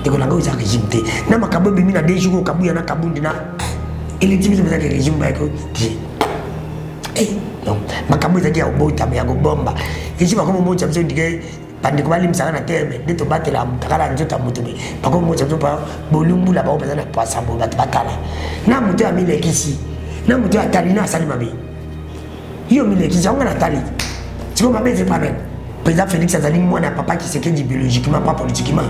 Dekolanga oza régime te. Na makambo bimi na 2 jours kabuya na kabundi na. Électif c'est que régime ba ko. Non, makambo ezaki ya obota ya kobomba. Ici ba comme mo tsa biso ndike bandi ko bali msaka na teme de to batela mutakala nzota mutu be. Ba ko mo tsa biso pa bolumbu la ba o pesa na pasa bo batala. Na mutu amile kisi. Na mutu atali na sali mabe. Yo mile kisi on na tali. Tu vois mabe c'est pas même. Président Félix azali mwana papa qui s'est dit biologiquement pas politiquement.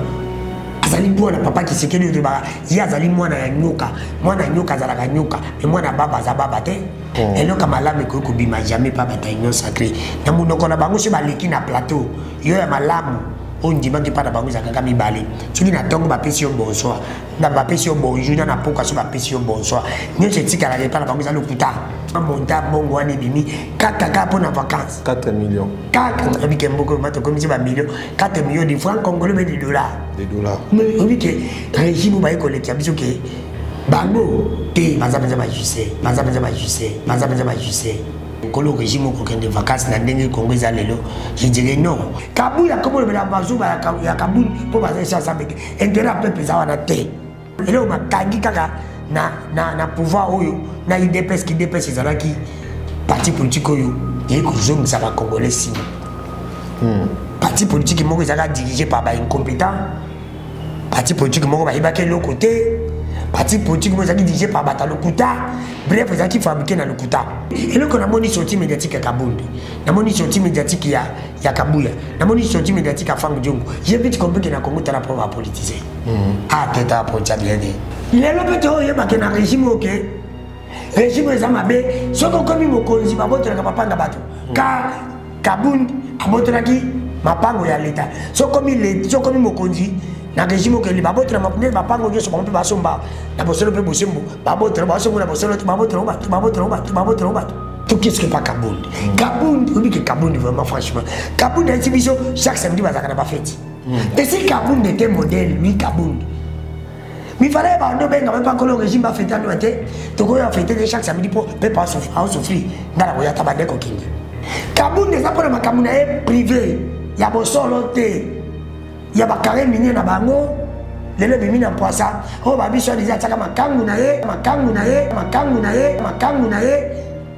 Azali mwana papa qui s'est dit ba ya azali mwana ya nyoka. Mwana nyoka azalaka nyoka, mais mwana baba za baba te. Et donc malamu ko bima jamais pas bataille non sacré. Na munoko na bango se baleki na plateau. Yo ya malamu on dit que pas na bango za kaka mibale. Tu na tongo ba pesi yo bonsoir. Na ba pesi yo bonjour na poka so ba pesi yo bonsoir. Nyo se tika la pas na bango za lokuta. Monta bongo ane bimi 4 kaka pour na vacances. 4 millions. 4 avec mboko mato comme si ba millions. 4 millions de francs congolais mais de dollars. Des dollars. Mais on dit que régime ba collecte biso ke bango te bazabeza ba jussé bazabeza jussé kolo régime ko kende vacances na ndenge Congo za lelo je dirais non kabuya comme le la bazuba ya kabuni pour baza ça ça beke intérêt peuple za wana te lelo makangi kaka na pouvoir oyo na IDPS qui DPS ezalaki parti politique oyo et ko zone ça va congolais si parti politique moko ezaka dirigé par ba incompétent parti politique moko ba ibake l'autre côté parti politique moi dirigé par Batalo Kuta bref ils qui fabriqué dans le Kuta et là qu'on a moni sortie médiatique à Kabundi na moni sortie médiatique ya Kabuya na moni sortie médiatique à Fang Djongo j'ai vite compris que na Congo t'as la pauvre politiser ah tête à procha bien il est là peut-être il y a un régime OK régime ça m'a bé ce qu'on comme mokonzi ba botre ka papa ngabato ka Kabundi abotra ki mapango ya l'état ce comme mokonzi na régime que les babotres na mapne bapango nyo so ba mpe basomba na bosolo pe bosembo babotre basombo na bosolo babotre tout qu'est-ce que pas Kabundi Kabundi on dit que Kabundi vraiment franchement Kabundi a été chaque samedi bazaka na ba fête mais si Kabundi était modèle lui Kabundi mi fallait ba ndo benga même pas que le régime ba fêter no té to ko ya fêter chaque samedi pour pas souffrir ngala ko ya tabande ko kingi Kabundi ça pour makamuna est privé ya bosolo té ya ba carré minier na bango lelo bimi na poisa o ba biso déjà tsaka makangu na ye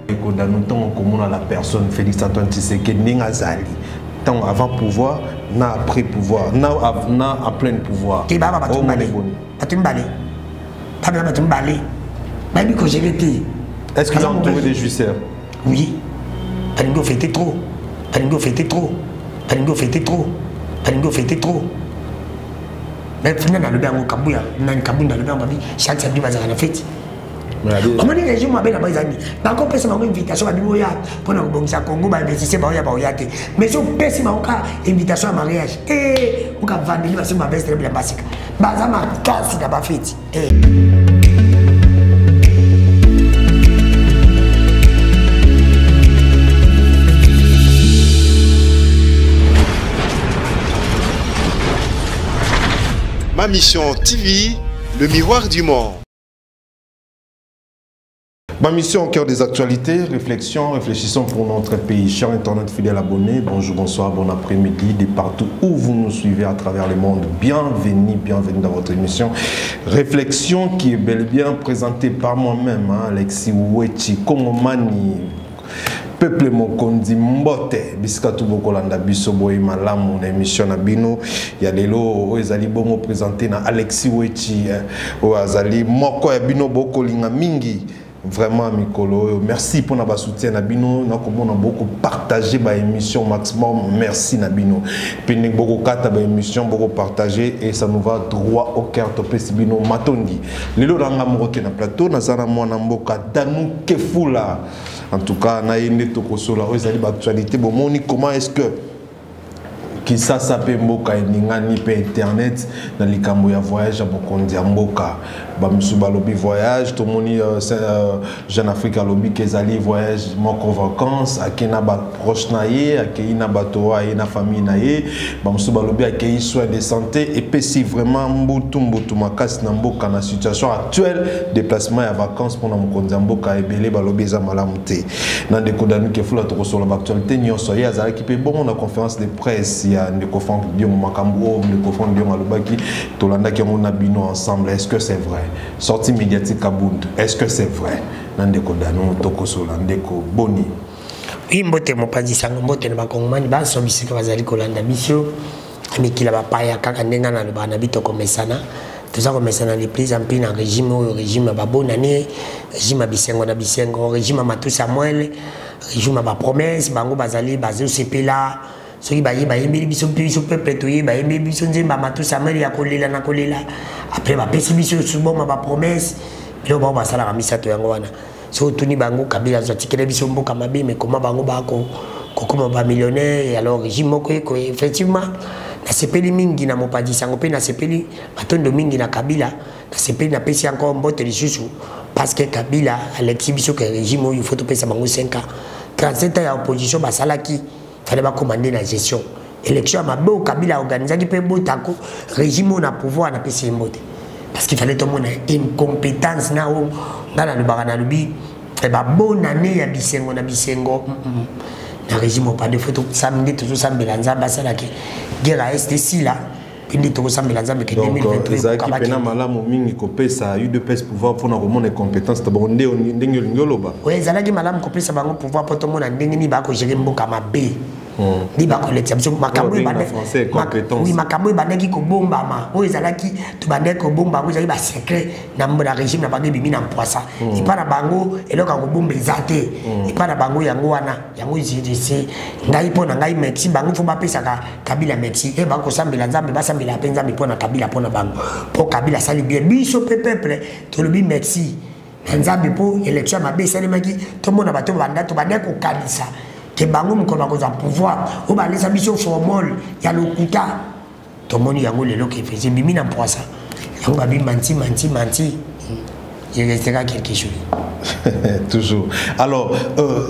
et qu'on a notamment comment la personne Félix Antoine Tshisekedi ninga zali tant avant pouvoir na après pouvoir na à plein pouvoir ki baba batumbale ba bi ko gérer. Est-ce que vous avez trouvé des jusseurs? Oui. Alingo fêter trop. Mais finalement le bango kabuya na kabunda le bango bi chaque samedi bazaka na fête. Comment dire les gens m'appellent là-bas amis. Par contre personne m'a invitation à Biboya pour na bongisa Congo ba investisseur ba ya te. Mais so personne m'a invitation à mariage. On ka vendre li ba se ma veste bien basique. Bazama kasi da ba fête. Ma mission TV, le miroir du monde. Ma mission au cœur des actualités, réfléchissons pour notre pays. Chers internautes fidèles abonnés, bonjour, bonsoir, bon après-midi, de partout où vous nous suivez à travers le monde. Bienvenue dans votre émission. Réflexion qui est bel et bien présentée par moi-même, Alexis Wechi, Komomani. Peuple mokondi mbote bisikatu bokolanda biso boy malamu na émission na bino ya lelo ezali bongo présenté na Alexis Wechi o azali moko ya bino bokolinga mingi vraiment mikolo merci pour na soutien na bino na komona beaucoup partager ba émission maximum merci na bino pene beaucoup kata ba émission beaucoup partager et ça nous va droit au cœur topé bino matondi lelo ranga mokote na plateau na zana mwana mboka Danou Kefula. En tout cas, na yende tokosola ezali ba actualité bomoni comment est-ce que qui ça s'appelle mboka ningani pe internet na likambo ya voyage à bokondi mboka ba musuba lobby voyage to moni Jeune Afrique lobby kezali voyage moko vacances akena ba proche na ye akena bato ya na famille na ye ba musuba lobby akei soins de santé et puis si vraiment mbutu makasi na mboka na situation actuelle déplacement ya vacances pour na mokondi mboka ebele ba lobby za malamu te na ndeko Danou Kefula tokosola ba actualité nyonso ya azali ki pe bon na conférence de presse ya ndeko Franck Dion makambo ndeko Franck Dion alobaki tolanda ki on a bino ensemble. Est-ce que c'est vrai? Sortie médiatique à Bund. Est-ce que c'est vrai? Nandeko Dano toko sola ndeko Boni. Oui, mbote mopanzi sango mbote na bakongomani baso bisika bazali kolanda misio amikila bapaya kaka ndenga na bana bitoko mesana tuza ko mesana les prises en pina régime au régime babonane régime bisengo na bisengo régime Matou Samuel régime ba promesse bango bazali bazo sepela soki baye bayembeli biso peuple toye bayembeli biso nzemba Matou Samuel ya kolela na kolela après ba pesi biso suboma ba promesse bilo ba basala kamisa to yango wana so tuni bango kabila zotikele biso mboka mabe mais comment bango bako kokoma ba millionnaire alors régime moko eko effectivement na sepeli mingi na mopadi sango pe na sepeli batondo mingi na kabila na sepeli na pesi encore mbote lisusu parce que kabila Alexis biso que régime il faut to pesa bango 5 ans 37 ans ya opposition basalaki fallait ba commander la gestion élection mabe au kabila organiser ki pe botako régime na pouvoir na pesi mbote parce qu'il fallait tout le monde incompétence na o ngana le barana lubi e ba bonne année ya bisengo na bisengo na régime pas de photo samedi toujours sambela nzamba sala ki guerre STC là pindi to sambela nzamba que 2023 donc pena malamu mingi ko pesa UDPS pouvoir pour na remonter compétence to bonde ndenge ngoloba ouais zalaki malamu ko pesa bango pouvoir pour tout le monde ndenge ni ba ko gérer mboka mabe ni ba collecte biso makambo bande français compétence oui makambo bande ki ko bomba ma o ezalaki to bande ko bomba ko ezali ba secret na mbo na régime na bango bimi na poisa et pas na bango eloka ko bomba ezate et pas na bango yango wana yango JDC ngai pona ngai Mexique bango fo ba pesa ka kabila Mexique e ba ko sambela nzambe ba sambela penza mi pona kabila pona bango po kabila sali bien biso peuple to lobi Mexique nzambe po élection mabe sali maki to mona bato banda to bande ko kanisa que bango mkoba koza pouvoir o ba lesa biso formol ya lokuta to moni yango lelo ke faisait bimi na poisa yango ba bi manti il restera quelque chose toujours alors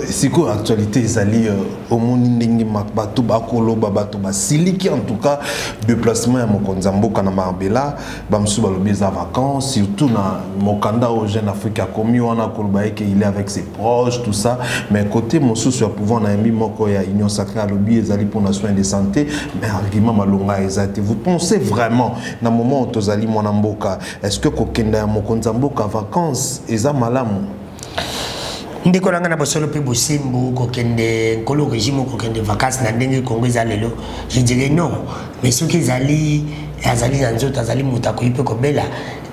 c'est quoi actualité ezali au monde ndenge makbato bakolo babato basiliki en tout cas déplacement ya mokonza mboka na Marbella bamsu balobi za vacances surtout na mokanda au Jeune Afrique a commis wana koloba que il est avec ses proches tout ça mais côté mosusu ya pouvoir na yembi moko ya Union Sacrée alobi ezali pour na soins de santé mais argument malonga ezate vous pensez vraiment na moment où tozali mwana mboka est-ce que kokenda ya mokonza mboka vacances eza malamu ndeko langa na bosolo pe bosimbo kokende kolo régime kokende vacances na ndenge Congo za lelo je dirais non mais ce qui azali na nzoto azali muta ko ipe ko bela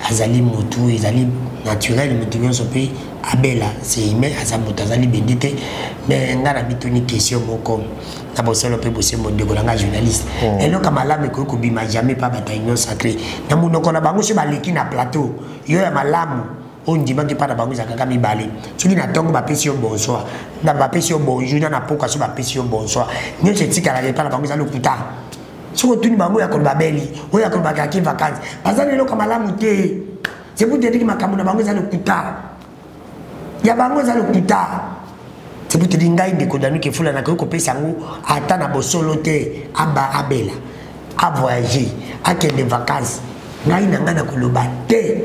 azali mutu ezali naturel mutu nyonso pe abela c'est humain azamuta azali bendite mais ngana bitoni question moko na bosolo pe bosimbo ndeko langa journaliste eloka malamu ko bima jamais pas bataille Union Sacrée na munoko na bango se baleki na plateau yo ya malamu on dit que pas d'abord ça kaka mi balé soki na tongo ba pesi yo bonsoir na ba pesi yo bonjour na poka so ba pesi yo bonsoir nyo se tika la pas d'abord ça lokuta soko tuni bango ya ko babeli o ya ko bakaki vacances bazali lo kama lamu te c'est pour te dire que makambo na bango ça lokuta ya bango ça lokuta c'est pour te dire ngai de kodanu ke fula na ko pesa ngo ata na bosolo te aba abela a voyager a que des vacances ngai na ngana ko loba te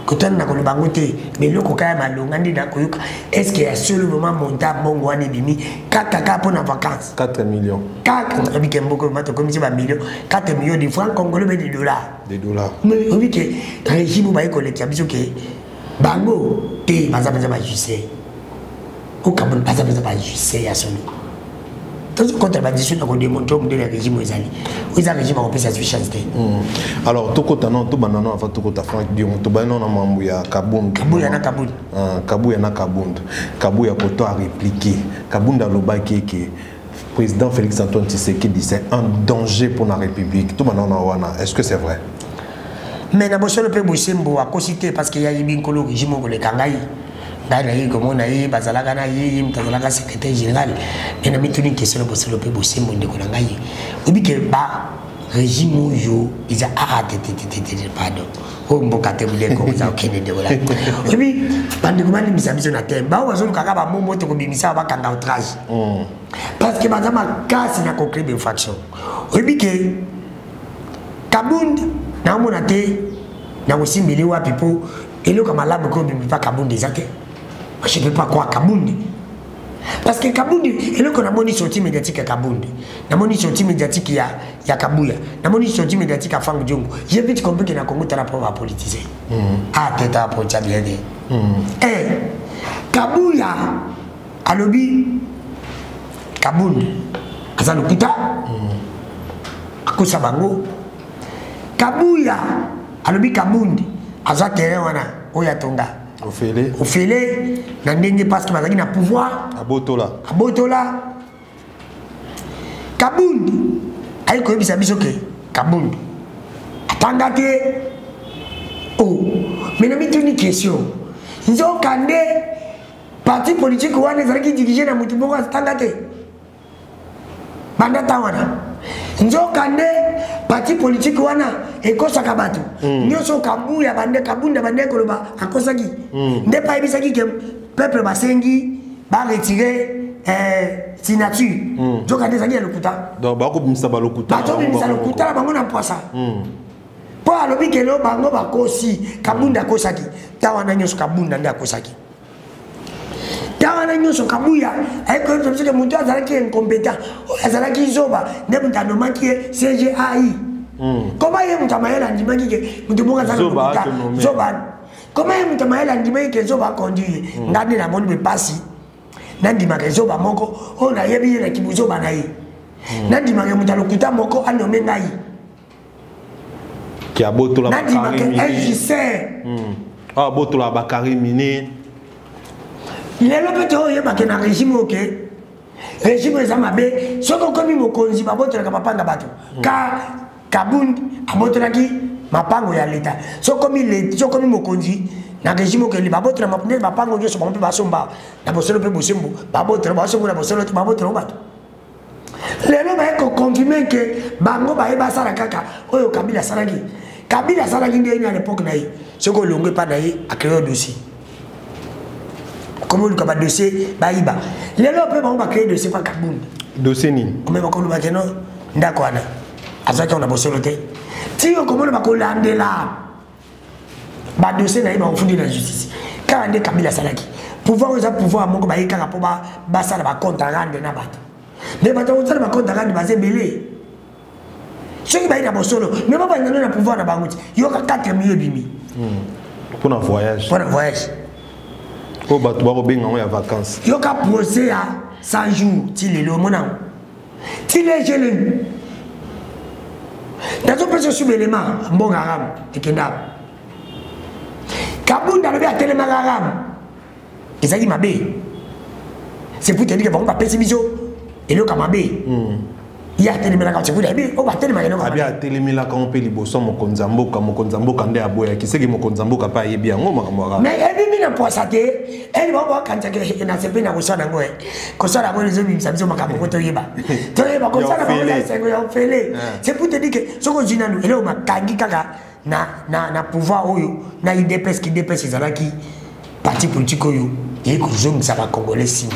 kotan na kolo bango te mais loko kaya malonga ndi na koyoka est-ce qu'il y a seul moment monta bongo wana bimi kaka pour na vacances 4 millions 4 bike mboko mato comme si ba millions 4 millions de francs congolais mais de dollars mais on dit que régime ba collecte biso ke bango te bazaba ba jussé au Cameroun bazaba ba jussé ya solo tout contre la décision qu'on démontre de le régime ezali oza régime on peut sa suffisance. Alors to kota non to banana avant to kota Franck Dion to banana na mambu ya Kabund Kabuya na Kabund Kabuya na Kabund Kabuya poto a répliquer Kabunda lobaki que président Félix Antoine Tshisekedi c'est un danger pour la République to banana wana est-ce que c'est vrai mais na bosolo pe bosembo a cosité parce qu'il y a yibin kolo régime ko le kangai d'ailleurs comme on a eu bazalaka na yi mtazalaka secrétaire général mais na mituni question bosolo pe bosembo ndeko na ngai obi ke ba régime yo iza pardon o mboka te bule ko za okene de wala obi bandi ko mali misabiso na temba o bazolo kaka ba momo te ko bimisa ba kanga outrage parce que bazama kasi na ko créer des factions obi ke Kabund na mona te na osimbeli wa pipo elo kama labo ko bimisa Kabund ezate je ne peux pas croire Kabund Parce que Kabundi, et là qu'on a moni sortie médiatique à Kabundi, na moni sortie médiatique ya Kabuya, na moni sortie médiatique à Fang Djongo. J'ai vite compris que na Congo t'as la preuve à politiser. Ah, t'es à pour bien dit. Kabuya, à lobby, Kabundi, à Lukuta, à Kosabango, Kabuya, à lobby Kabundi, à Zaterre wana, Oyatonga. Au fêlé, dans le parce que mazaki na pouvoir. À Botola. À Botola. Kabundi. Aïe ko bisa biso ke Kabundi. Atangate. Oh, mais na mitu ni question. Nzo kande parti politique wana zaki dirigé na mutu moko atangate. Banda tawana. Nzo kande parti politique wana ekosa kabatu nyoso Kabuya bande Kabunda bande koloba akosaki nde pa ebisaki ke peuple basengi ba retirer signature nzo kande zaki lokuta donc ba ko bimisa ba lokuta ba to bimisa lokuta la bango na poisa po alobi ke lo bango bakosi Kabunda kosaki tawana nyoso Kabunda nde akosaki tawana nyoso Kabuya ayiko tobise ke mutu azalaki incompétent azalaki zoba nde mutano maki CGAI comment est Mutamayela Ndimaki que Mutuboka Zoba Zoba comment est Mutamayela Ndimaki que Zoba conduire ngani na moni pasi Nandima ke Zoba moko on a yebi na kibuzoba na yi Nandima ke mutalokuta moko anome ngai qui a Botola Nandima ke LJC ah Botola Bakari Mini lelo peto yeba ke na régime OK régime ezamabe soko komi mokonzi babotola ka papanga bato ka Kabundi abotolaki mapango ya leta sokomi mokonzi na régime ke libabotola mapne mapango nyoso bampe basomba na bosolo pe bosembo babotola basombo na bosolo te babotola bato lelo ba ko confirmer que bango ba eba sala kaka oyo Kabila salaki nde à l'époque na yi soko longwe pa na yi a créer dossier comme le ka dossier ba iba lelo pe bango ba créer dossier pa Kabundi dossier ni comme ba ko ba keno ndako ana azaki on a bossé l'hôtel si on commence à coller ba dossier na iba ofundi la justice quand on est Kabila salaki pouvoir moko ba yika po ba sala ba compte rendre na bato mais bato on sala ba compte rendre ba zebele ceux qui ba ina bosolo mais ba na pouvoir na banguti yo ka 4 millions bimi pour un voyage au bato ba ko benga ya vacances yo ka procès à 100 jours ti lelo mona ti les gelé dans un peu sur l'élément bon arabe tekenda Kabunda le a tellement arabe ils a dit mabé c'est pour te dire que bon pas pessimisme et le kamabé il y a tellement la c'est pour dire on va tellement non abi a tellement la quand on peut liboso mokonzamboka nde aboya qui sait que mokonzamboka pas yebi ngo makamwa mais ebi mina poisate elle va voir quand que na sepe na kosana ngo ko sala ngo les hommes biso makambo ko to yeba ko sala ba la sengo ya fele c'est pour te dire que soko jina nous ele o makangi kaka na pouvoir oyo na IDPS qui DPS ezalaki parti politique oyo et ko zone ça va congolais si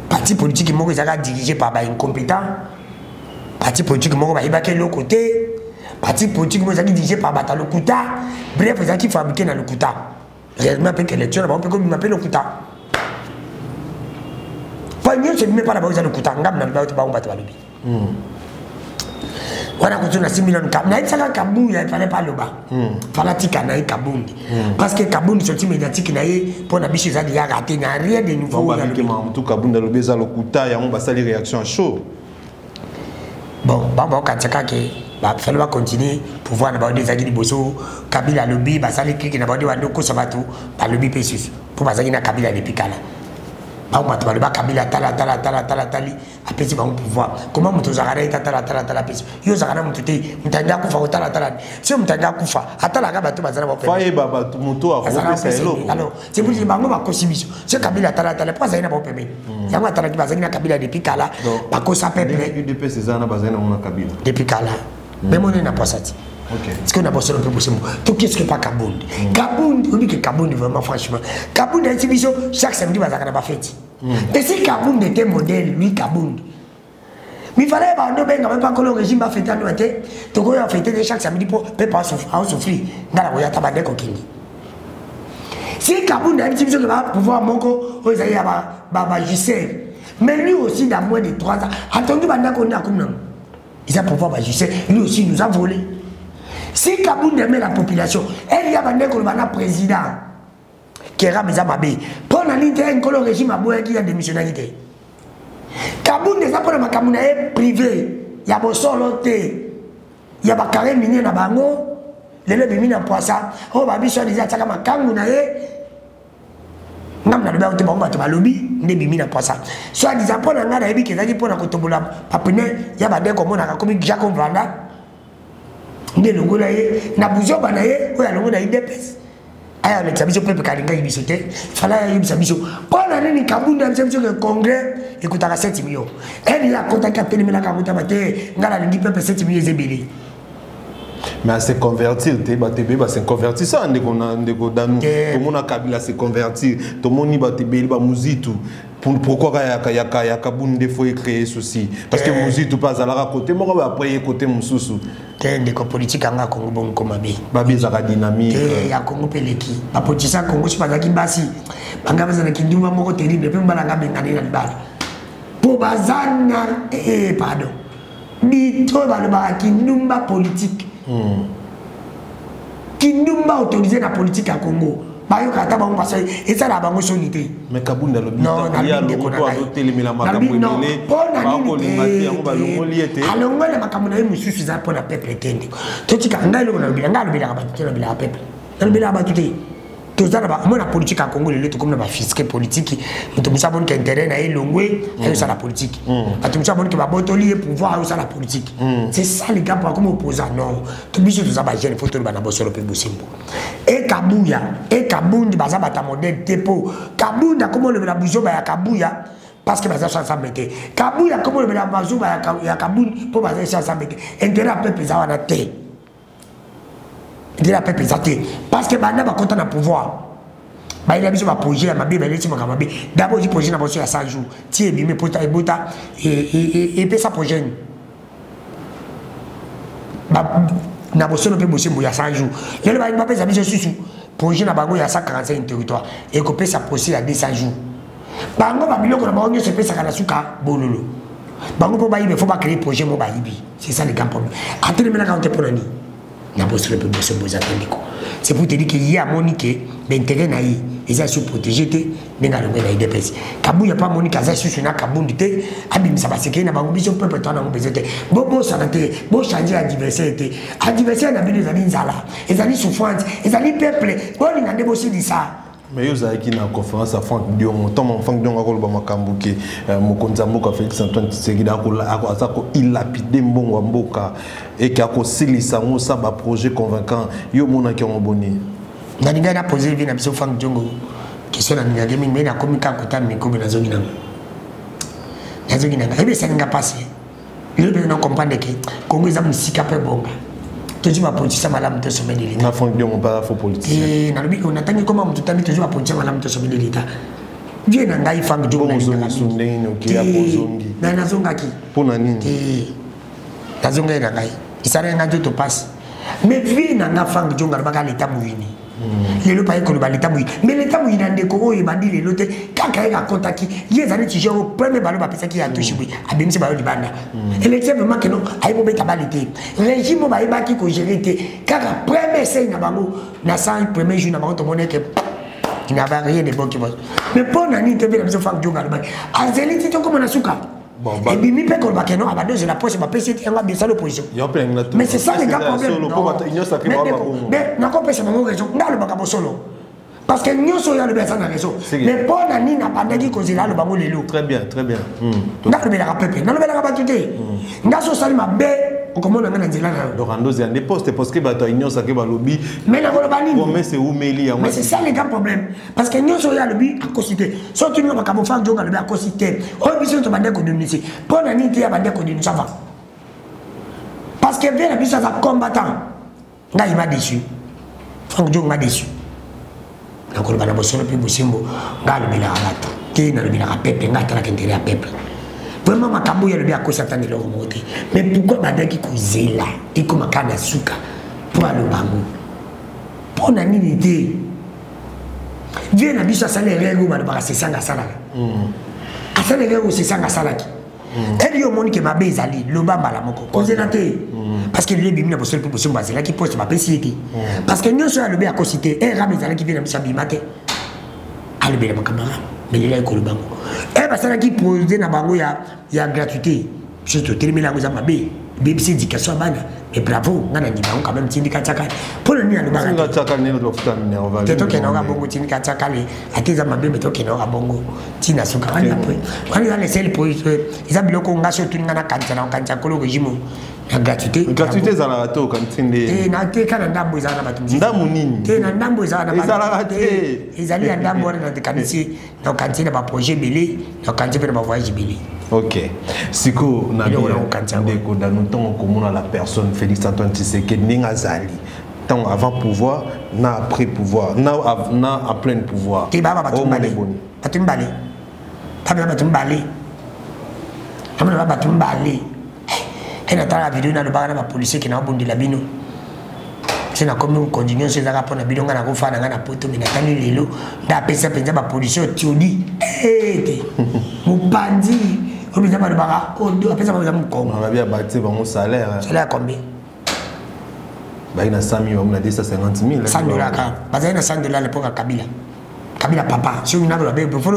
parti politique moko ezalaka dirigé par ba incompétent parti politique moko ba ibake le côté parti politique moko ezalaki dirigé par bata lokuta bref ezalaki fabriqué na lokuta réellement pe que les tueurs ba pe ko m'appelle lokuta pas mieux c'est même pas la base lokuta ngam na ba ba bata balobi wana kutuna 6 millions cap na itaka Kabuya il fallait pas le bas fanatique na Kabundi parce que Kabundi sorti médiatique na ye pour na biche za dia raté na rien de nouveau dans le tout Kabundi le beza lokuta ya on va salir réaction chaud bon bon kataka ke ba fallait pas continuer pour voir na ba des agis boso Kabila lobby ba sali kiki na ba de wando ko sabatu ba lobby pesus pour ba zaki na Kabila depuis kala ba on ba Kabila tali apesi ba pouvoir comment muto zakara ita tala pesi yo zakara mutute mutanga kufa utala sio mutanga kufa atala ka bato bazana ba faye baba muto a kopesa eloko alors c'est pour dire bango ba kosibiso c'est Kabila tala pas ça ina ba peme yango atala ki bazaki na Kabila depuis kala ba kosa peuple UDPS ezana bazana na Kabila depuis kala même on n'a pas ça. OK. Est-ce qu'on a bossé un peu pour ce mot? Tout qu'est-ce que pas Kabundi? Kabundi, on dit que Kabundi vraiment franchement. Kabundi exhibition chaque samedi va à la fête. Et si Kabundi était modèle, lui Kabundi. Mais il fallait pas même pas que le régime va fêter à nous été. Donc on a fêté chaque samedi pour pas souffrir. Dans la voyage tabadé kokini. Si Kabunda a dit qu'il va pouvoir moko, vous allez avoir juger. Mais lui aussi, dans moins de 3 ans, attendez, il va pouvoir juger. Lui aussi nous a volé. Si Kabunda met la population, elle y a un président qui est Ramezamabé. Pour l'unité, un régime à boire qui a démissionné. Kabunda, ça pour le Kabunda est privé. Il y a un soloté. Il y a un carré minier na bango. Les lobes mine en poisson. Oh, babi, soit déjà, ça comme un kangouna. Nam na le bain de bomba, tu vas lobby, ne bimi na poisson. Soit disant, pour la nana, qui est pour la cotobola, papine, il y a des comme on a comme Jacob Vanda. Ne le goulaye, n'a bougé banaye, ou alors on a eu des pèses. Aya le tabiso pepe kalinga ibisote fala ya ibisabiso pona nini Kabunda msebiso ke congrès ekutaka 7 millions elle ya contacté telemela kamuta bate ngala lingi pepe 7 millions ezebeli mais c'est convertir te ba tebe ba c'est convertir ça ndeko danu to mona Kabila c'est convertir to moni ba tebe ba muzitu pourquoi ya Kabunda faut créer ceci parce que muzitu pas à la côté moi après côté mususu ndeko politique anga Congo bon komabe babi za dynamique ya Congo peleki ba politique Congo si bazaki basi banga bazana kinduma moko terrible pe balanga bengani na libala po bazana pardon bito ba kindumba politique kindumba autorisé na politique à Congo bayo kata ba ngasa et ça la bango sonité mais Kabunda lo non na ndeko na hôtel mais la makambo elele ba ko limati yango ba longoliete alongo na makambo na mususu za pona peuple tende to tika ngalo na bilanga bilanga ba tena bilanga peuple na bilanga ba tuté to za ba mona politique à Congo le to comme na fiscal politique to musa bon que intérêt na elongwe ayo ça la politique to musa bon que ba botoli et pouvoir ayo ça la politique c'est ça les gars pour comme opposant non to biso to za ba jeune photo ba na bosolo pe bosimbo et Kabundi baza bata modèle tepo Kabunda comme le la boujo ba ya Kabuya parce que baza ça mettait Kabuya comme le la boujo ba ya Kabundi pour baza ça mettait intérêt à peuple za wana te intérêt à peuple za te parce que banda ba content na pouvoir ba il a biso ba projet ya mabe ba leti mo kamabe d'abord du projet na bosso ya 100 jours ti ebime pota e bota et pe ça projet ba na bosolo pe bosimbo ya 100 jours lelo ba mbape za biso susu projet na bango ya 145 territoire et ko pe sa procès à 200 jours bango ba biloko na bango se pe sa kana suka bololo bango po ba yibe faut pas créer projet mo ba yibi c'est ça le grand problème atele mena ka on te ponani na bosolo pe bosimbo za tendiko c'est pour te dire qu'il y a monique d'intérêt na yi ils ont protégé te nenga le na IDPS Kabuya pas monique za susu na Kabundi te abim sa baseke na bango biso peuple to na ngobezete bobo sanate bo changer adversaire te adversaire na bino zali nzala ezali souffrance ezali peuple bo linga ndebo si ça mais yo za qui na conférence à Franck Dion tant mon Franck Dion akolo ba makambu ke mokonza mboka Félix Antoine Tshisekedi ako ilapide mbongo mboka et qui a silisa ngo ça ba projet convaincant yo mona ki on boni na ninga na poser vi na biso Franck Dion question na ninga gemi na komika kota mikobe na zongi nanga ebe senga passé le be na comprendre que Congo za musika pe bonga toujours ma politique madame de sommet de l'État na Franck Dion pas faux politique et na lobi on attend comment tout ami toujours ma politique madame de sommet de l'État viens na ngai Franck Dion na zongi OK a pozongi na zonga ki pona nini na zonga na ngai isara nga to passe mais viens na Franck Dion ngaba ka l'État mouini lelo pa ekolo ba l'État mouini mais l'État mouini na ndeko oyo bandi lelo te kaka eka contaki yezali ti jero premier balo ba pesa ki ya toshibu abimisi ba yo libanda élection vraiment que non ay mo beta balité régime ba yeba ki ko gérer te kaka premier sey na bango na 100 premier jour na bango to moné que il n'avait rien de bon qui va mais pour nani te bien biso Franck Dion ngaba azeli ti to comme na suka et puis mi pe ko ba que non aba deux la poche ba pesa ti nga bien ça l'opposition mais c'est ça les gars problème mais na ko pesa bango raison ngalo ba ka solo parce que nous sommes dans le bassin de réseau mais pour nani na bandaki ko zela le bango lelo très bien ngalo be la rappeler ngalo be la batute ngaso sali mabe comment on a nzela na dorando za des postes parce que ba to union ça que ba lobby mais na ko bani mais c'est umeli mais c'est ça les gars problème parce que nous sommes dans le but à cositer surtout nous ba ka mo Franck Dion ngalo be à cositer o biso to bandeko dénoncer pour nani te ya bandeko dénoncer ça va parce que bien la biso ça combattant nga il m'a déçu Franck Dion m'a déçu na ko bana bosolo pe bosimbo ngalo be la bato te na le bi la peuple ngata la intérêt à peuple vraiment makambo ya le bien akosa tani lo moté mais pourquoi badaki kozela et comme kana suka pour le bango pour na nini te viens à biso asala erreur ma ba c'est sanga sala asala erreur c'est sanga sala ki et yo moni ke mabe ezali loba mala moko kozela te parce que le bimina pour seul pour se baser là qui poste ma pesité parce que nous sur le bé à cosité et rabe ezali qui vient na bisabimate ale bele makamara mais il est ko le bango et basala qui poser na bango ya gratuité je te termine la cosa mabe BBC éducation bana mais bravo ngana ni bango quand même tindika tsaka pour le ni alo bana tindika tsaka ne do futa ne on va to ke na nga bongo tindika tsaka le ateza mabe mais to ke na nga bongo tina suka wani après wani la laisser pour ils a biloko nga so tuninga na kanja kolo régime na gratuité za la to kan tinde na te kana ndambo za na batumzi ndambo nini te na ndambo za na batumzi ezali ya ndambo na de kanisi na kantina ba projet belé na kantina ba voyage belé. Ok. Siko na ndeko dans nous temps commun à la personne Félix Antoine Tshisekedi Ningazali. Tant avant pouvoir, na après pouvoir, na à plein pouvoir. Ti baba batumbale. Batumbale. Pabla batumbale. Amna batumbale. Et na tala vidéo na le bana ba policier qui na bondi la bino. C'est na comme continuer ces rapports na bidonga na ko fana na poto mais na tani lelo da pesa penza ba policier tiodi. Mupandi. On me demande bara odo apesa ba zamu ko. On va bien bâtir bon salaire. Salaire combien? Ba ina 100 000, on a dit 150 000. $100 ka. Ba ina $100 le pour Kabila. Kabila papa, si on a le bébé, faut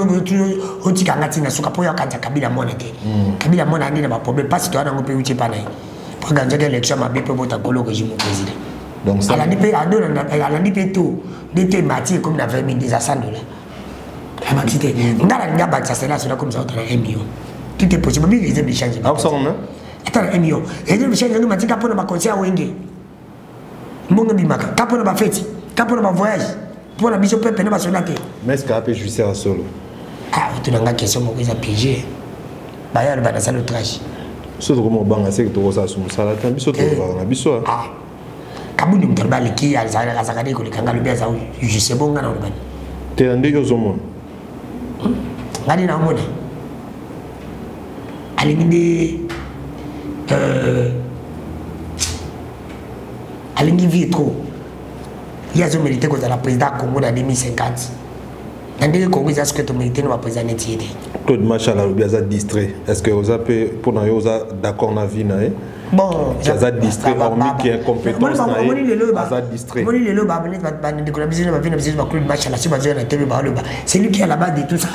on tika ngati na suka poya kanja Kabila mona te. Kabila mona ni na ba problème pas si tu as un pays où tu pas naï. Pour gagner l'élection ma bébé bota kolo régime président. Donc ça la DP a donné à la DP tout d'été matière comme na 20 000 déjà $100. La maxité. Ngala ngaba ça c'est là sur comme ça on a 1 million. Tout est possible, mais ils aiment changer. Ah, ça, non? Attends, 1 million. Ils aiment changer, nous m'ont pour ma conseil à Wenge. Mon bimaka, pour ma fête, pour ma voyage, pour la mission peuple, pas sonate. Mais est-ce qu'il y a justice à solo? Ah, tu n'as pas question, moi, ils ont piégé. Bah, il y a le salle de trash. Ce que mon banc a c'est que tu as sur mon salaire, tu as biso, tu as biso. Ah, Kabou nous t'as balé qui a les agades que les kangalou bien ça, je sais bon, non, tu es un des deux au monde. Gadi na monde. Alingi vie trop. Il y a mérité que la président Congo dans 2050. Dans le Congo, est-ce que tu mérites le président Netiété? Claude Machala a bien distrait. Est-ce que vous avez pour nous d'accord dans la vie? Bon, vous avez distrait, hormis qui est compétence. Vous avez distrait. C'est lui qui est à la base de tout ça.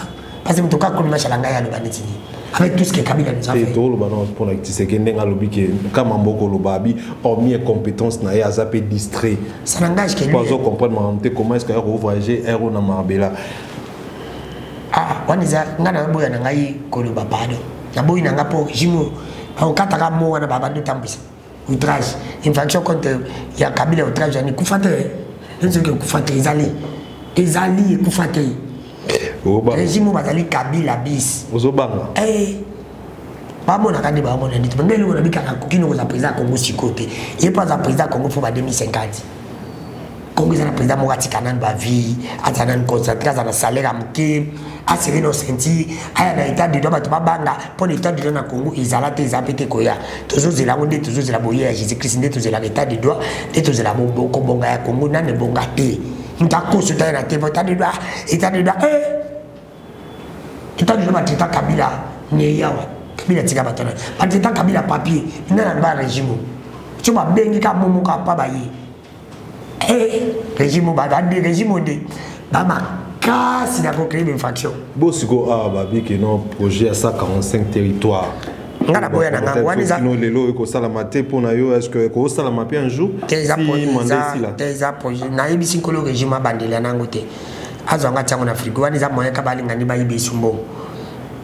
Parce que Claude Machala a le Banetini. Avec tout ce que Kabila nous a fait. Tout le balance pour la Tshisekedi n'a lobby que comme Mboko lobabi hormis compétence na ya zappé distrait. Ça n'engage que lui. Pas comprendre comment est-ce que voyager héros na Marbella. Ah, waniza ngana boya na ngai koloba pardon. Na boyi na ngapo jimo au kataka mo na baba ndo tambisa. Outrage, infraction contre ya Kabila outrage ni kufate. Nzo ke kufate ezali kufate. Régime bazali Kabila bis. Ozobanga. Bamona kandi bamona ndito ngeli ngona bikaka kukino ko za président Congo sikote. Il pas za président Congo pour 2050. Congo za président Mogati Kanan ba vie, atana concentrer za salaire amke, asiri no senti, aya na état de droit ba banga, pour l'état de droit na Congo izala te zapete koya. Toujours zela onde toujours zela boye Jésus Christ ndito zela état de droit, ndito zela bongo bonga ya Congo na ne bonga te. Ntako suta na te état de droit, état de droit État de droit traitant Kabila ne yawa. Kabila tika batona. Traitant Kabila papier, na ba régime. Tu vas bengi ka momo ka pa ba yi. Régime ba de régime de ba ma casse na ko créer une faction. Bosiko a babi que non projet à 145 territoires. Ngana boya na ngana waniza. No lelo eko salamate pour na yo est-ce que ko salamate un jour? Tes projet na ibisi ko le régime bandela na ngote. Azanga tsango na Afrique waniza moya ka balinga ni ba ibisumbo.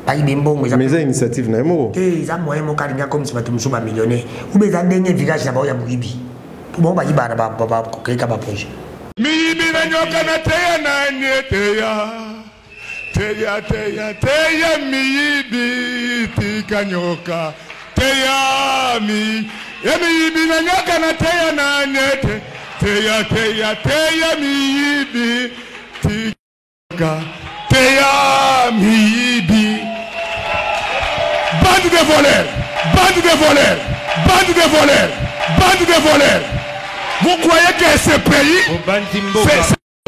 Mais ça initiative na mo. Za moya mo kalinga comme si batum suba millionnaire. Ou beza ndenge village na ba ya muibi. Bon ba yibana ba ko kreka ba projet. Miyibi na nyoka na teya na teya miyibi tika nyoka teya mi miyibi na nyoka na teya na teya miyibi tika teya miyibi. Bande de voleurs, bande de voleurs, bande de voleurs, bande de voleurs. Vous croyez que ce pays,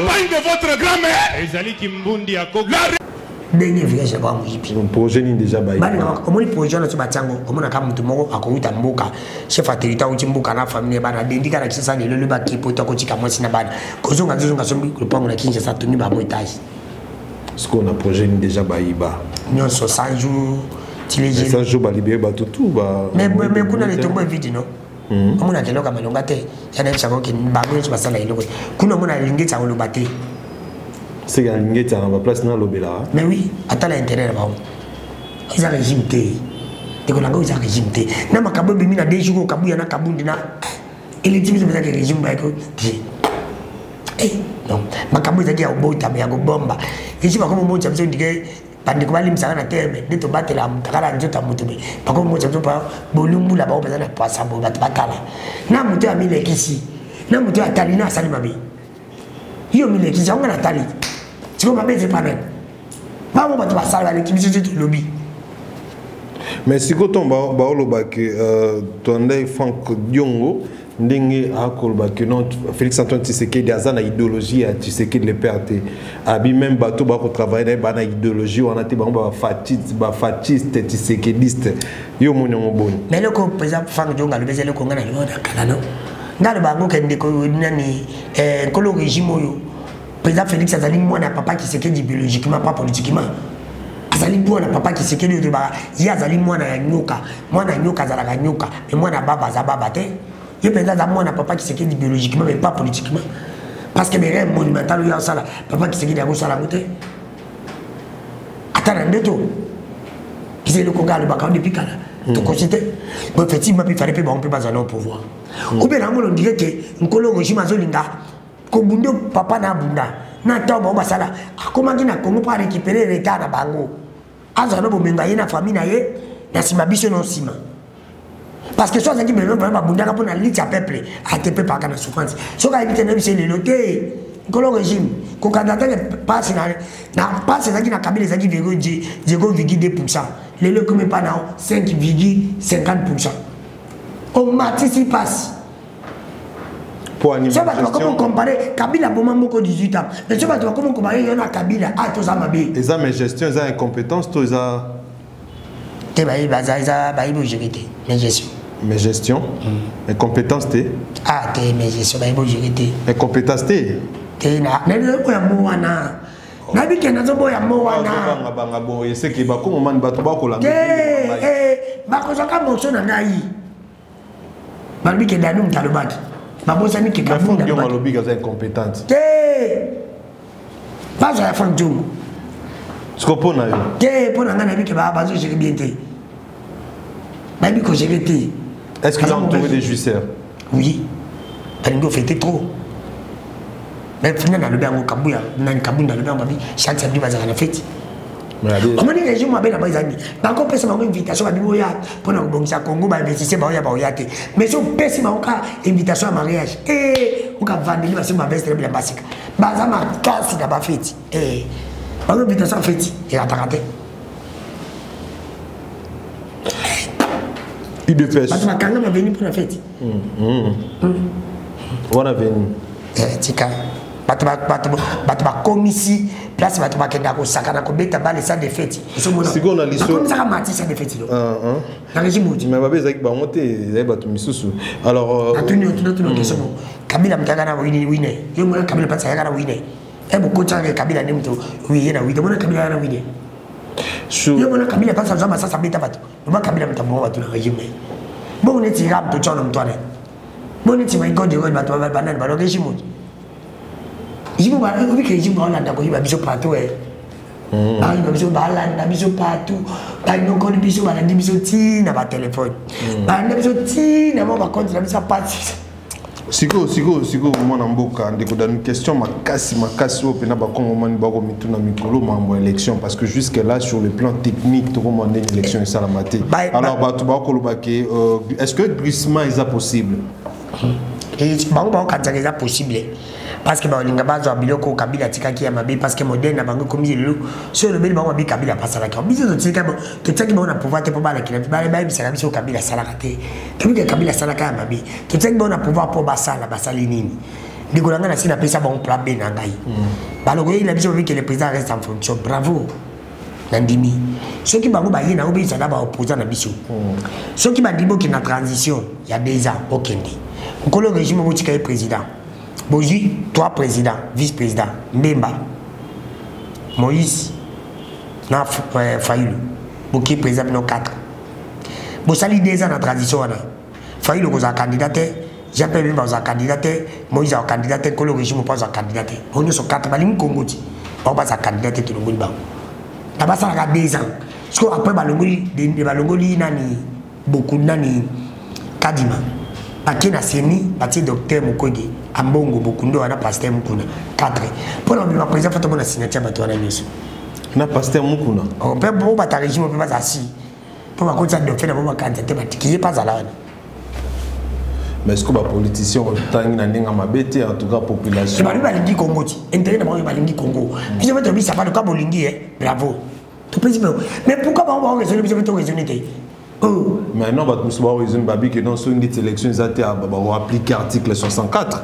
Paille de votre grand-mère. ezali kimbundi ya koko Dernier village là-bas, mon projet ni déjà baï. Comment les projets là, tu vas tiens, comment on a comme tout le monde a connu ta mboka, chef à territoire où tu mboka na famille, bah na dédica la kisa le bas qui peut t'accrocher comme moi si na bas. Quand on a dit qu'on a sombi le pont la kinja ça tenu bas mon étage. Ce qu'on a projet ni déjà baï ba. Nous sommes 100 jours, tu les jours. 100 jours bah libéré bah tout bah. Mais qu'on a les tombes vite non. Comment on a quelqu'un comme l'ongate, il y a des gens qui bah moi je passe là il le. Qu'on a mon alingé ça on le battait. C'est un ligne qui est en place dans l'obéla. Mais oui, attends l'intérêt là-bas. Ils ont régime T. Ils ont régime T. Na makabo bimi na deux jours kabu yana kabu dina. Il est difficile de faire régime baiko. Eh non, makabo zaki ya ubota me ya bomba. Régime comme mo tsamso ndike pande ko bali msana na terme de to batela mtakala njota mutume. Pako mo tsamso pa bolumbu la ba o bezana pasa bo batala. Na mutu ya mile kisi. Na mutu ya talina sali mabe. Hiyo mile kisi on na tali. Tu vois ma bête pas même. Pas mon bateau ça va l'équipe du lobby. Mais si quand on va au lobby que ton œil Franck Diongo ndenge akolba que non Félix Antoine Tshisekedi azana idéologie à Tshisekedi le perte abi même bateau ba ko travailler dans ba idéologie on a été ba fasciste Tshisekediste yo moni mo bon. Mais le ko président Franck Diongo le bezele ko ngana le kala no. Ngalo ba ngo kende ko nani kolo régime yo. Président Félix Azali mwana papa qui s'est dit biologiquement pas politiquement. Azali mwana papa qui s'est dit de ba ya azali mwana nyoka azala ka nyoka mais mwana baba za baba te. Ye président za mwana papa qui s'est dit biologiquement mais pas politiquement. Parce que mes rêves monumentaux ya sala papa qui s'est dit à sala moté. Attends ndeto. Qui c'est le Congo le bakao depuis kala. Tu considères bon effectivement il fallait pas on peut pas aller au pouvoir. Ou bien on dirait que nkolo régime azolinga Kobundo papa na bunda na tobo basala akoma ngina kongo pa récupérer l'état na bango azana bo menga ye na famille na ye na sima biso no sima parce que soit ça qui me vraiment bunda ka pona liti a peuple a te pe pa kana souffrance so ka éviter na biso le loté kolo régime ko candidat passe na passe ça qui na kabila ça qui végo Diego Vigi 2% le le comme pas na 5,50%. On m'anticipe passe. Pour animer la gestion. Comment comparer Kabila pour moko 18 ans. Mais tu vas comment comparer yana Kabila à tous amabe. Et ça mes gestion, ça incompétence, tout ça. Te baï baza baï bo gérité. Mes gestion. Mes gestion. Incompétence te. Ah te mes gestion baï bo gérité. Incompétence te. Te na ne ko ya moana. Na bi ke na zo boya moana. Banga bo c'est que ba ko moment bato ba ko la. Ba ko zaka moso na ngai. Ba bi ke danu mtalobaki. Babosa ni kika fond de lobby gaza incompétente. Pas à la fin de jour. Ce qu'on peut na yo. Pour ngana bi ke ba bazo gérer bien té. Ba bi ko gérer té. Est-ce que vous avez entouré des juiceurs? Oui. Talingo fait trop. Mais finalement le bien kabuya, nan kabunda le bien babi, chaque samedi baza na fête. Comment les gens m'appellent à Bazani? Par contre, personne m'a invitation à Biboya pour nous bon ça Congo, bah investir Baoya Baoyate. Mais si personne m'a invitation à mariage, on va vendre les machines ma veste très bien basique. Baza ma casse d'abord fête. Par contre, invitation à fête, il a raté. Il de pêche. Parce que ma canne m'a venu pour la fête. On a venu. Tika. Batba commissi place batba kenda ko sakana ko beta bale sa de fête so mona siko na liso comme ça mati sa de fête lo na régime mais babé zaki ba monte zai batu misusu alors atuni otino question Kabila mtaka na wine yo mona Kabila pasa ya kana wine ebu kocha ke Kabila ni mtu wiye na wine mona Kabila na wine yo mona Kabila pasa zama sasa beta batu mona Kabila mtambo watu na régime bon on est tirable to chono mtwane bon est my god yo batu banana ba régime il va y que je m'en ai d'accord il va biso partout il va biso balanda biso partout pas non qu'on biso balanda biso ti na ba téléphone balanda biso ti na ba compte na biso passe siko mwana mboka ndeko dans une question makasi au pena ba kongo mani ba ko mituna mikolo mambo élection parce que jusque là sur le plan technique tout comment une élection ça la maté alors ba to ba ko lobake est-ce que glissement est possible et ba quand c'est possible parce que balinga bazo biloko Kabila tikaki ya mabe parce que moderne na bango comme yelo sur le bel bango bi Kabila pasala ka biso to tika bo to tsaki ba na pouvoir te po bala kila ba bisala biso Kabila sala ka te to bi Kabila sala ka mabe to tsaki ba na pouvoir po basala basali nini Nicolas n'a pas ça bon plan B nangai. Alors il a besoin que le président reste en fonction. Bravo. Nandimi. Ceux qui m'ont dit na obi ça d'abord opposant na biso. Ceux qui m'ont dit que na transition il y a 2 ans au Kenya. Quand le régime est président. Boji, toi président, vice-président, Mbemba, Moïse, na Faïlou, Boki président no 4. Bo sali 2 ans na transition na. Faïlou ko za candidat. J'appelle même aux candidats, Moïse a candidaté, que le régime pas à candidater. On est sur 4 balles, Congo. On passe à candidater tout le monde. D'abord, ça a 2 ans. Parce qu'après, des balongoli, nani, beaucoup de nani, Kadima. Paquet na Seni, paquet docteur Mukogi, Ambongo, beaucoup de na pasteur Mukuna. 4. Pour le président, faut que signature à toi, na pasteur Mukuna. On peut pas ta régime, on peut pas assis. Pour ma compte, ça doit faire un candidat, qui n'est pas à la. Mais est-ce que les politiciens ont été en tout cas population? Je vais dire Congo. Intérêt d'abord, je vais dire Congo. Puis je vais te dire, ça va le cas Bolingi, bravo. Mais pourquoi on va raisonner? Je vais te raisonner. Maintenant, on va raisonner que dans une élection, ils ont appliqué l'article 64.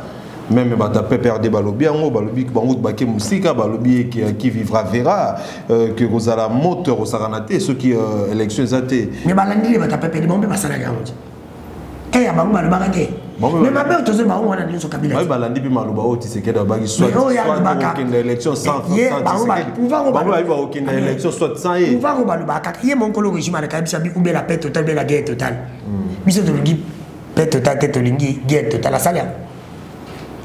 Même si tu perdu balobi ango balobi bango baké musika balobi qui vivra verra que vous avez la moteur au saranate ceux qui élection zate mais balandi les bata perdu bon pas ça la garantie eh bango balobaka te mais ma peur tous bango wana nyo kabila mais balandi bi maluba oti c'est que d'abord soit aucune élection sans bango ba aucune élection soit sans et bango balobaka yé mon kolo régime ala kabisa bi ubela paix totale bela guerre totale biso to lingi paix totale tête lingi guerre totale la salia.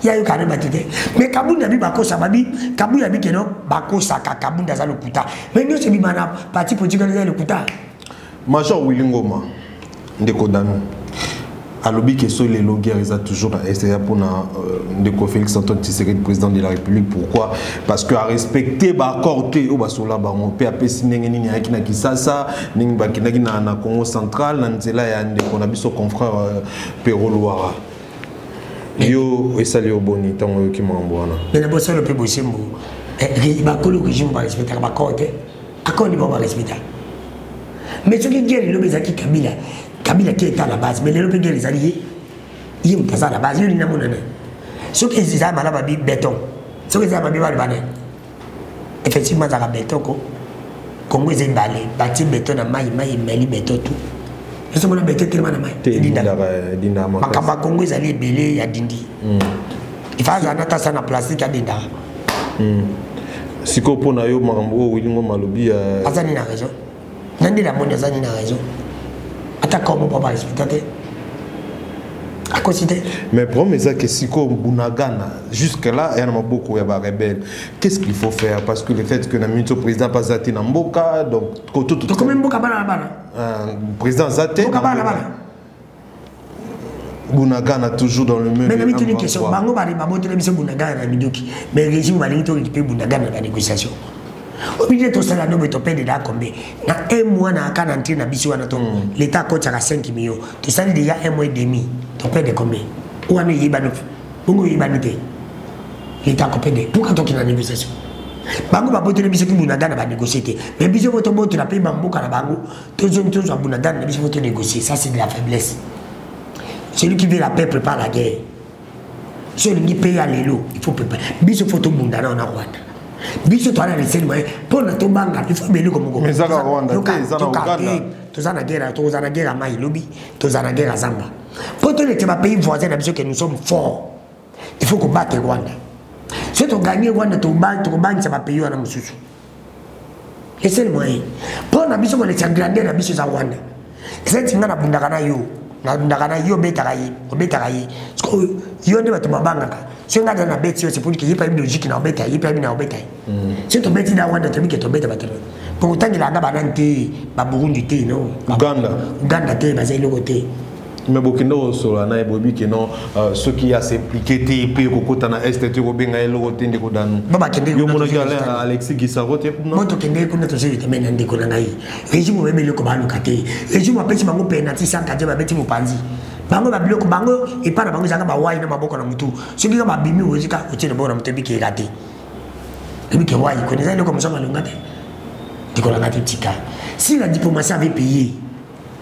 Il y a eu quand même batté. Mais Kabunda bi bako sababi, Kabunda bi keno bako saka Kabunda za lokuta. Mais nous c'est bimana parti politique dans le kuta. Major Willingoma ndeko dano. Alobi que sur les logueurs ils ont toujours essayé pour ndeko Félix Antoine Tshisekedi président de la République. Pourquoi? Parce que à respecter ba accord que au basola ba on PAP sinenge nini akina kisasa ningi bakina na Congo central na nzela ya ndeko na biso confrère Pero Loara. Yo esali oboni tango ki mambwana mais d'abord ça le peut bosser mo ba ko le régime va respecter ba côté accord ni va respecter mais ce qui dit le bezaki Kabila qui est à la base mais le peut dire les alliés il est à la base il n'a mon année ce qui est ça malaba bi béton ce qui est ça ba bi ba effectivement ça la béton ko Congo est balé bâti béton na mai meli béton tout. Je suis un peu de temps. Je Congo est belé ya dindi. Il faut que ça na plastique à dinda. Si ko pona yo makambo wilingo malobi azani na raison. Nandi la monde azani na raison. Ata comme pas respecter. À considérer. Mais pour mes que Siko Bunagana jusque là il y en a beaucoup ya ba rebelle. Qu'est-ce qu'il faut faire parce que le fait que na minute président pas Zati na mboka donc tout comme mboka bana président Zate Bunagana toujours dans le même. Mais il y a une question. Bango bari babote le biso Bunagana na midoki. Mais le régime bari to récupérer Bunagana dans la négociation. Au milieu de ça là no beto pende da combien. Na un mois na kana entrer na biso wana to l'état coach à 5 millions. Tu sais déjà un mois et demi. Tu payes combien? Ou on est yibano. Bongo yibanité. L'état copédé. Pourquoi tu as une négociation? Bango babote le biso ki Bunagana va négocier. Mais biso voto boto na paye bambo kana bango. Toujours Bunagana na biso voto négocier. Ça c'est de la faiblesse. Celui qui veut la paix prépare la guerre. Celui qui paye à l'élo, il faut préparer. Biso photo Bundana on a Rwanda. Biso toi les seuls moyens pour notre banga, il faut mêler comme mais ça la Rwanda, ça la Uganda. Tous en guerre à Maï Lobby, tous en guerre à Zamba. Pour tous les pays voisins, que nous sommes forts, il faut combattre Rwanda. Si tu gagnes Rwanda, tu gagnes, ça va payer à Moussou. Et c'est le moyen. Pour la biso, on est agrandé la biso à Rwanda. C'est ce qu'on a Bundagana yo. Na Bundagana yo betaraye, obetaraye. Parce que yo ne va te mabanga. Si on a dans la bête, c'est pour qu'il n'y ait pas une logique dans la bête, il n'y ait pas une bête. Si tu mets dans Rwanda, tu mets que tu mets dans la bête. Pour autant qu'il y a un Burundi, Burundi, non. Uganda, basé le côté. Mais Burkina sur la naïe bobi que non ceux qui a s'impliqué TP au côté na est tu obenga elo côté ndeko danu. Baba kende yo mona gala Alexis Gisaro te non. Moto kende kuna to seri temena ndeko na ngai. Régime meme le ko ba lukate. Régime apesi bango penalty sanka je ba beti mopanzi. Bango ba biloko bango et pas na bango zanga ba wai na maboko na mutu. Soki ka ba bimi ozika otine bona mutebi ke raté. Ebi ke wai connaissez le comme ça malungate. Ndeko na ngati tika. Si la diplomatie avait payé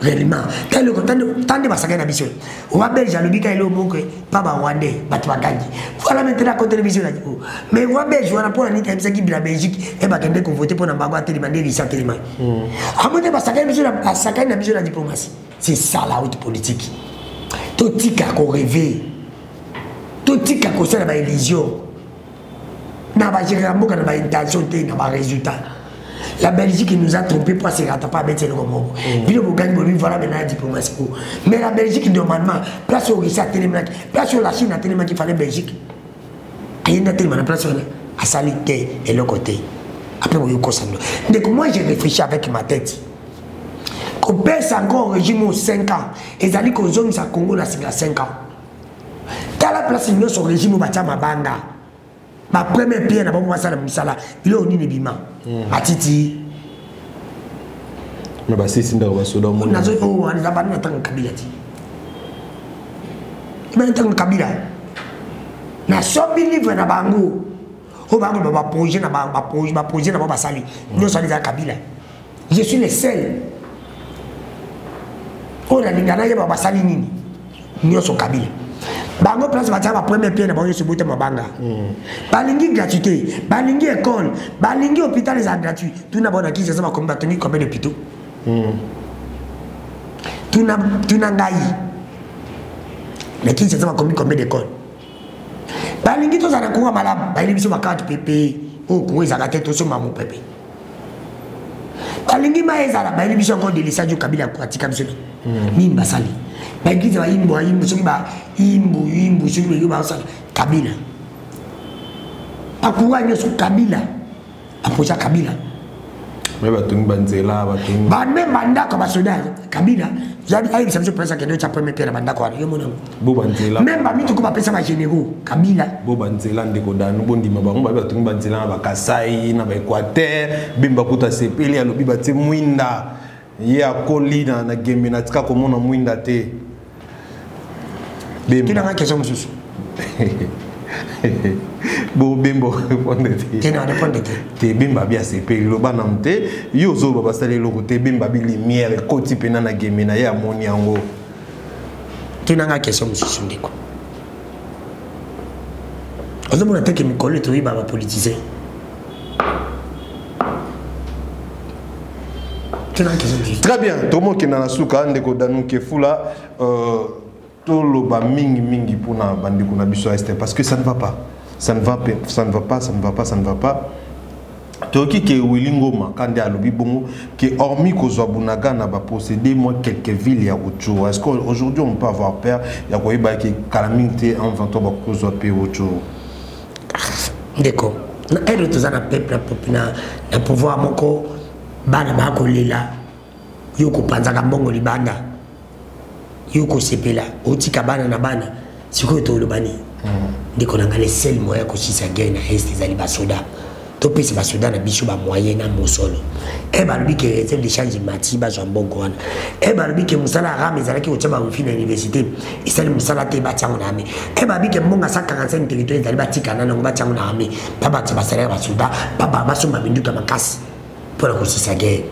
réellement tant de basaka na biso on va belge le bika ile omo que pas ba rwandais ba tu bagangi voilà maintenant contre le biso là mais on va belge on a pour la nita msa ki bila Belgique et ba kende ko voter pour na bango ateli mandé risa tellement amone basaka biso na basaka na biso la diplomatie c'est ça la haute politique tout tika ko rêver tout tika ko ça la illusion na ba gérer mboka na ba intention te na ba résultat. La Belgique nous a trompé pour se rattraper à mettre le Congo. Il faut gagner lui voilà maintenant la diplomatie. Mais la Belgique normalement place au Russie à Télémac, place au la Chine à Télémac qu'il fallait Belgique. Il y a tellement de place à Salité et l'autre côté. Après on y concentre. Donc moi j'ai réfléchi avec ma tête. Qu'on pèse encore au régime aux 5 ans et ça dit qu'aux hommes ça Congo là c'est 5 ans. Dans la place nous son régime au Bachama Banga. Ma première pierre n'a pas commencé à la Moussala. Il a uni Bima. À Titi. Mais c'est si on a soda. On a dit oh on a pas de temps Kabila. Il m'a temps Kabila. Na sobi livre na bango. Oh bango ba projet na ba projet na ba sali. Nous sommes les Kabila. Je suis le seul. On a lingana ya ba sali nini. Nous sommes Kabila. Bango place va ma première pierre na bango se bote mabanga. Balingi gratuité, balingi école, balingi hôpital les gratuit. Tout na bona qui ça va comme batoni combien d'hôpitaux. Tout na ngai. Mais qui ça va comme combien d'écoles. Balingi to za na konga malaba, balingi biso makati pepe. Oh ko ezaka tete to so mamu pepe. Balingi ma ezala balingi biso encore de l'État du Kabila ko atika biso. Ni mbasali. Balingi za imbo soki ba imbu soki ba sala Kabila. Akuwa nyoso Kabila. Apocha Kabila. Mais batungi banzela batungi. Ba même bandako ba soda Kabila. Jadi ayi biso presa ke cha premier père bandako wana yo mona. Bo banzela. Même ba mitu ko ba pesa ba généraux Kabila. Bo banzela ndeko danu bondima bango ba batungi banzela ba Kasai na ba Équateur bimba kuta sepeli alobi ba te mwinda. Ye akolina na gembe na tika komona mwinda te. Tu n'as pas question monsieur. Bo bimbo répondre te. Tu n'as répondre te. Te bimba bia sepeli lo banamte yo zo ba basale lo te bimba bi lumière koti pena na gembe na ya moni yango. Tu n'as pas question monsieur ndeko. Ozo mona te ke mikolo to iba ba politiser. Très bien, tout le monde qui est dans la souka, ndeko danu kefula tout le ba mingi pour na bandeko na biso est parce que ça ne va pas. Ça ne va pas. Toki ke Willingoma quand à lobi bongo que hormis kozwa bunaga na ba posséder moi quelques villes ya Ocho. Est-ce qu'aujourd'hui on peut avoir peur ya ko iba ke calamité en vanto ba kozwa pe Ocho. Ndeko, na ero tozana peuple na pouvoir moko bana bako lela yoko panzaka mbongo libanda yoko sepela otika bana na bana siko to lobani ndeko na ngale sel moya ko chisa guerre na est ezali basoda to pesi basoda na biso ba moyen na mosolo e ba lobi ke réserve de change mati ba zo mbongo wana e ba lobi ke musala rame ezalaki otema ofi na université isali musala te ba tsango na ame e ba bi ke mbonga 145 territoire ezali batika na ngo ba tsango na ame baba tsa basala basoda baba basoma binduka makasi pour la sa guerre.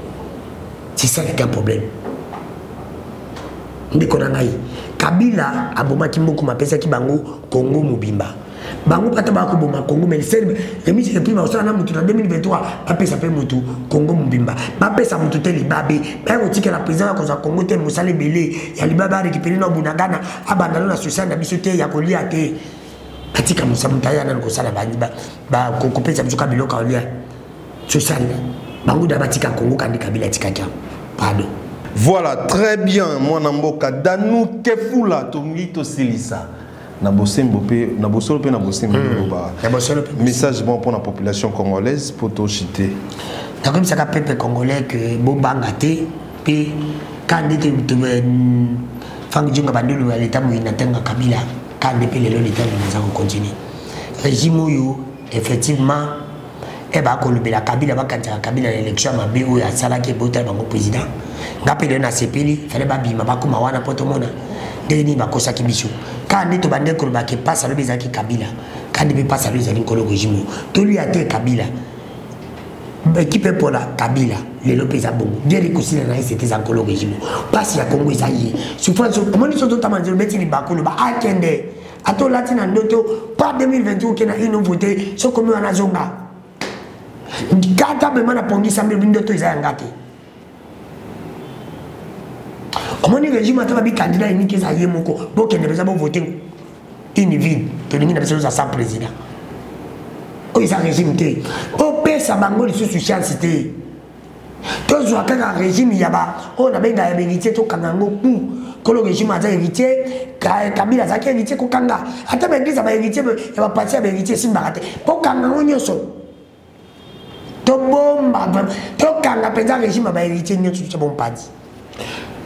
C'est ça qui est un problème. Kabila a boma ki moko mapesa ki bango Congo mobimba. Bango pata ba ko boma Congo mais le ministre de prima osana mutu na 2023 pa pesa pe mutu Congo mobimba. Ba pesa mutu te libabe. Ba ko tika la président ko za Congo te musale belé ya libaba récupérer na bunagana abandana na social na biso te ya kolia te. Atika musamutaya na ko sala ba ko pesa biso ka biloka olia. Social. Voilà, très bien. Moi, Namboka, Danou Kefula, Tongito Silisa. Message bon pour la population congolaise pour tout chiter. Comme ça, le peuple congolais que Bobangate, puis quand il était Fangijunga Bandulu à l'état où il n'atteint Kabila, quand il était l'état nous avons continué. Régime effectivement. Et bah quand le Kabila va quand Kabila l'élection ma BO ya sala ke botel bango président ngapele na sepeli fallait ba bima ba kuma wana poto mona deni ba kosa kibiso quand neto bande ko ba ke passa le bezaki Kabila quand il passe le zali kolo régime to lui a té Kabila équipe pour la Kabila, les Lopez à Bongo. Bien les cousins c'était un colo régime. Pas si à Congo ça y est. Souvent, comment ils sont totalement le métier de Bakolo, à Kende, à tout latin en noto, pas 2021 qui a une voté, ce comme on a zonga. Kata me mana pongi sambe bindo to isa ngate. Comment le régime a travaillé candidat unique ça y est moko, bon qui ne peut pas voter une ville, to ningi na besoin de sa président. Oh ils a régime té. Oh pesa bango les sous chance té. Tous vois qu'un régime yaba, on a bien gagné héritier to kangango pou. Que le régime a héritier, Kabila a héritier ko kanga. Ata ben ça va héritier, il va partir avec héritier simbarate. Pour kangango nyoso. To bomba, to kanga penza régime va héritier nyoso c'est bon pas dit.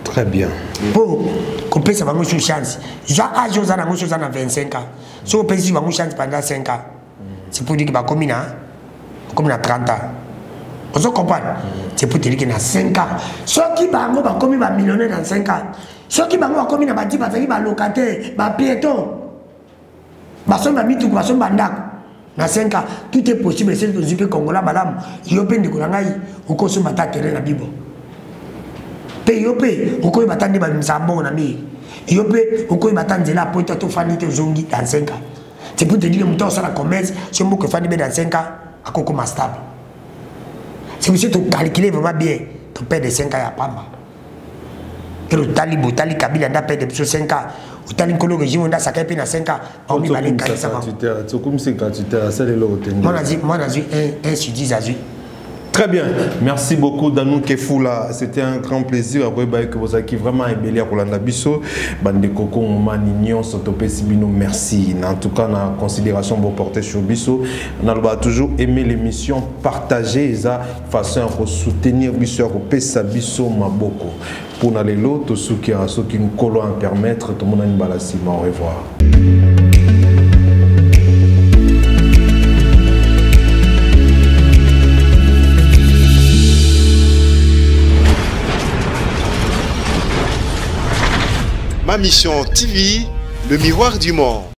Très bien. Pour couper ça va nous chance. J'ai âge aux années 25 ans. Si on peut si va nous chance pendant 5 ans. C'est pour dire que comme il a 30 ans. Vous comprenez? C'est pour te dire qu'il y a 5 ans. Ceux qui vont comme il millionnaire dans 5 ans. Ceux qui vont comme il a dit parce qu'il va locataire, va piéton. Va son ami tout va son bandak. Dans 5 ans, tout est possible. C'est le Zipé Congolais, madame. Il y a plein de Kolangaï. Ou qu'on se bat à terrain la Bible. Payopé, ou qu'on va attendre des sabons, ami. Yopé, ou qu'on va attendre la pointe à Fanny de Zongi dans 5 ans. C'est pour te dire que mon temps sur la commerce, c'est un mot que Fanny dans 5 ans, à Coco stable. Si vous êtes calculé vraiment bien, tu perds 5 ans à Pamba. Et le Talibou, Tali Kabila, on a perdu 5 ans. Le Talikolo régime, on a sacré dans 5 ans. On a mis les cas. C'est comme si quand tu t'es à celle-là, moi, j'ai un sur 10 à 8. Très bien, merci beaucoup Danou Kefoula, c'était un grand plaisir après que vous avez vraiment ébélé pour l'Anda Bisso, Bande Coco, Manignon, Sotopé Sibino, merci. En tout cas, la considération que vous portez sur Bisso, on a toujours aimé l'émission, partager ça façon à soutenir Bisso, à Pesa Bisso Maboko. Pour aller l'autre, ceux qui nous collent à permettre, tout le monde a une balade. Au revoir. Ma mission TV, le miroir du monde.